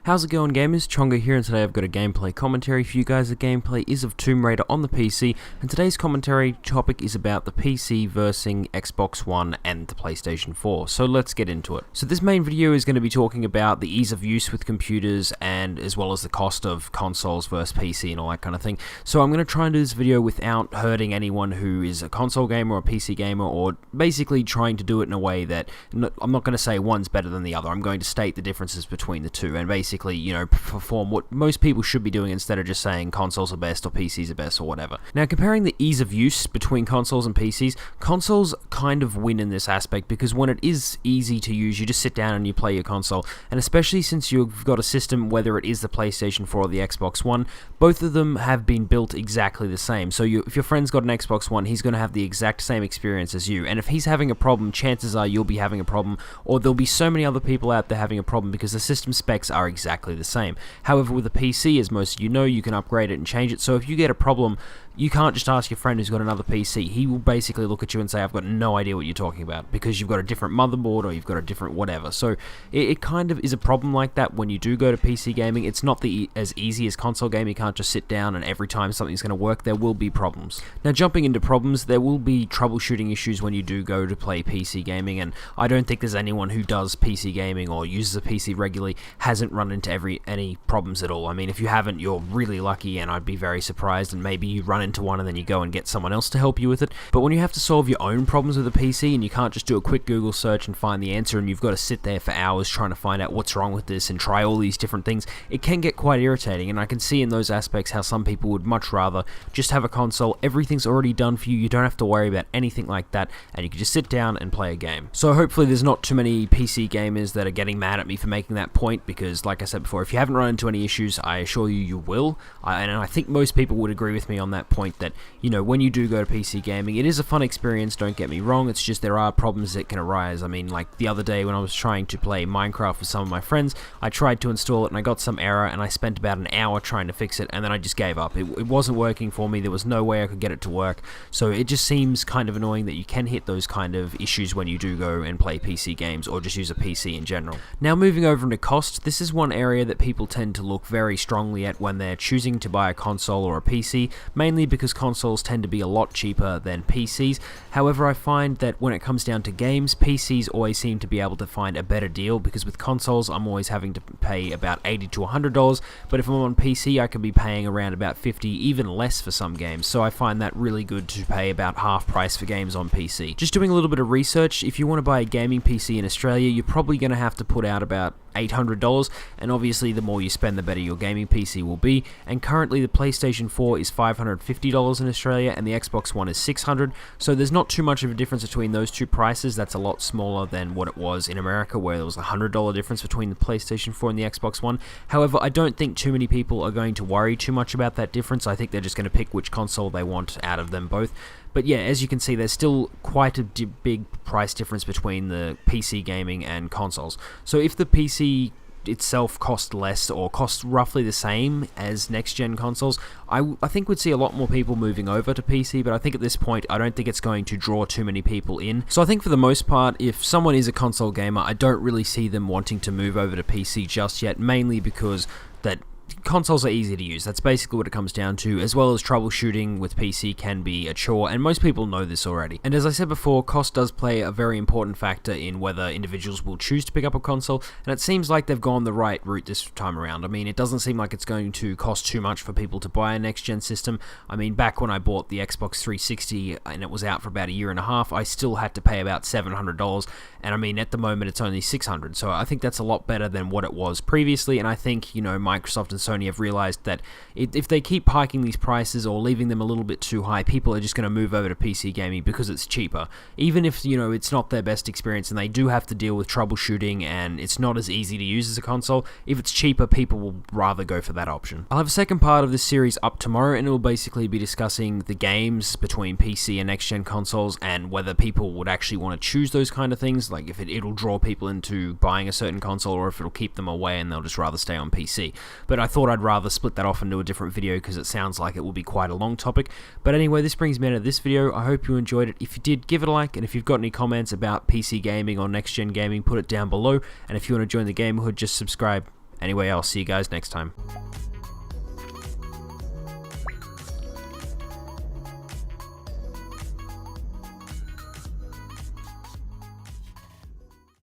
How's it going, gamers? Chongo here, and today I've got a gameplay commentary for you guys. The gameplay is of Tomb Raider on the PC, and today's commentary topic is about the PC versus Xbox One and the PlayStation 4. So let's get into it. So this main video is going to be talking about the ease of use with computers, and as well as the cost of consoles versus PC and all that kind of thing. So I'm going to try and do this video without hurting anyone who is a console gamer or a PC gamer, or basically trying to do it in a way that I'm not going to say one's better than the other. I'm going to state the differences between the two, and basically, perform what most people should be doing instead of just saying consoles are best or PCs are best or whatever. Now, comparing the ease of use between consoles and PCs, consoles kind of win in this aspect because when it is easy to use, you just sit down and you play your console, and especially since you've got a system, whether it is the PlayStation 4 or the Xbox One, both of them have been built exactly the same. So if your friend's got an Xbox One, he's going to have the exact same experience as you, and if he's having a problem, chances are you'll be having a problem, or there'll be so many other people out there having a problem because the system specs are exactly the same. However, with a PC, as most of you know, you can upgrade it and change it, so if you get a problem, you can't just ask your friend who's got another PC. He will basically look at you and say, I've got no idea what you're talking about, because you've got a different motherboard or you've got a different whatever. So it kind of is a problem like that when you do go to PC gaming. It's not as easy as console gaming. You can't just sit down and every time something's going to work, there will be problems. Now, jumping into problems, there will be troubleshooting issues when you do go to play PC gaming, and I don't think there's anyone who does PC gaming or uses a PC regularly hasn't run into any problems at all. I mean, if you haven't, you're really lucky, and I'd be very surprised, and maybe you run into one and then you go and get someone else to help you with it. But when you have to solve your own problems with a PC and you can't just do a quick Google search and find the answer, and you've got to sit there for hours trying to find out what's wrong with this and try all these different things, it can get quite irritating. And I can see in those aspects how some people would much rather just have a console. Everything's already done for you. You don't have to worry about anything like that, and you can just sit down and play a game. So hopefully there's not too many PC gamers that are getting mad at me for making that point, because like I said before, if you haven't run into any issues, I assure you, you will. And I think most people would agree with me on that point, that, you know, when you do go to PC gaming, it is a fun experience, don't get me wrong. It's just there are problems that can arise. I mean, like the other day when I was trying to play Minecraft with some of my friends, I tried to install it and I got some error, and I spent about an hour trying to fix it, and then I just gave up. It wasn't working for me. There was no way I could get it to work. So it just seems kind of annoying that you can hit those kind of issues when you do go and play PC games, or just use a PC in general. Now, moving over into cost, this is one area that people tend to look very strongly at when they're choosing to buy a console or a PC, mainly because consoles tend to be a lot cheaper than PCs. However, I find that when it comes down to games, PCs always seem to be able to find a better deal, because with consoles I'm always having to pay about $80 to $100, but if I'm on PC I can be paying around about $50, even less for some games. So I find that really good to pay about half price for games on PC. Just doing a little bit of research, if you want to buy a gaming PC in Australia, you're probably going to have to put out about $800, and obviously the more you spend, the better your gaming PC will be. And currently the PlayStation 4 is $550 in Australia, and the Xbox One is $600, so there's not too much of a difference between those two prices. That's a lot smaller than what it was in America, where there was a $100 difference between the PlayStation 4 and the Xbox One. However, I don't think too many people are going to worry too much about that difference. I think they're just going to pick which console they want out of them both. But yeah, as you can see, there's still quite a big price difference between the PC gaming and consoles. So if the PC itself cost less, or cost roughly the same as next-gen consoles, I think we'd see a lot more people moving over to PC, but I think at this point, I don't think it's going to draw too many people in. So I think for the most part, if someone is a console gamer, I don't really see them wanting to move over to PC just yet, mainly because that consoles are easy to use. That's basically what it comes down to, as well as troubleshooting with PC can be a chore, and most people know this already. And as I said before, cost does play a very important factor in whether individuals will choose to pick up a console, and it seems like they've gone the right route this time around. I mean, it doesn't seem like it's going to cost too much for people to buy a next-gen system. I mean, back when I bought the Xbox 360 and it was out for about a year and a half, I still had to pay about $700, and I mean, at the moment it's only $600, so I think that's a lot better than what it was previously. And I think, you know, Microsoft and Sony have realized that if they keep hiking these prices or leaving them a little bit too high, people are just going to move over to PC gaming because it's cheaper. Even if, you know, it's not their best experience and they do have to deal with troubleshooting and it's not as easy to use as a console, if it's cheaper, people will rather go for that option. I'll have a second part of this series up tomorrow, and it will basically be discussing the games between PC and next-gen consoles, and whether people would actually want to choose those kind of things, like if it'll draw people into buying a certain console, or if it'll keep them away and they'll just rather stay on PC. But I thought I'd rather split that off into a different video, because it sounds like it will be quite a long topic. But anyway, this brings me into this video. I hope you enjoyed it. If you did, give it a like, and if you've got any comments about PC gaming or next-gen gaming, put it down below. And if you want to join the Gamerhood, just subscribe. Anyway, I'll see you guys next time.